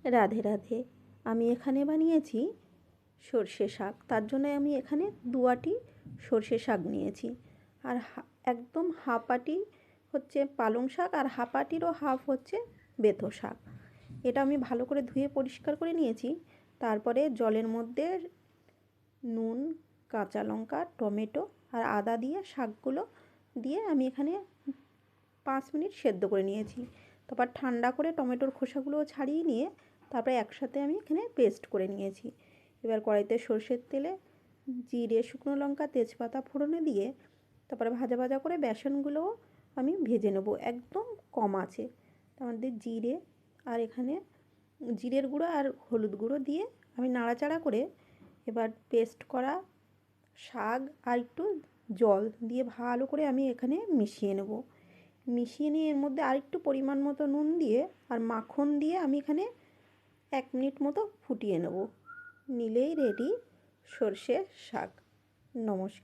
রাধে রাধে। আমি এখানে বানিয়েছি সর্ষে শাক। তার জন্য আমি এখানে 2 আঁটি সর্ষে শাক নিয়েছি। আর একদম হাফ আঁটি হচ্ছে পালং শাক, আর হাফ আঁটিরও হাফ হচ্ছে বেথো শাক। এটা আমি ভালো করে ধুয়ে পরিষ্কার করে নিয়েছি। তারপরে জলের মধ্যে নুন, কাঁচা লঙ্কা, টমেটো আর আদা দিয়ে শাকগুলো দিয়ে আমি এখানে 5 মিনিট সেদ্ধ করে নিয়েছি। তারপর ঠান্ডা করে টমেটোর খোসাগুলোও ছাড়িয়ে নিয়ে তারপরে একসাথে আমি এখানে পেস্ট করে নিয়েছি। এবার কড়াইতে সর্ষের তেলে জিরে, শুকনো লঙ্কা, তেজপাতা ফোড়নে দিয়ে তারপরে ভাজা ভাজা করে বেসনগুলোও আমি ভেজে নেব একদম কম আঁচে। তার মধ্যে জিরে আর এখানে জিরের গুঁড়ো আর হলুদ গুঁড়ো দিয়ে আমি নাড়াচাড়া করে এবার পেস্ট করা শাক আর একটু জল দিয়ে ভালো করে আমি এখানে মিশিয়ে নেব। মিশিয়ে নিয়ে এর মধ্যে আরেকটু পরিমাণ মতো নুন দিয়ে আর মাখন দিয়ে আমি এখানে 1 মিনিট মতো ফুটিয়ে নেব। নিলেই রেডি সর্ষে শাক। নমস্কার।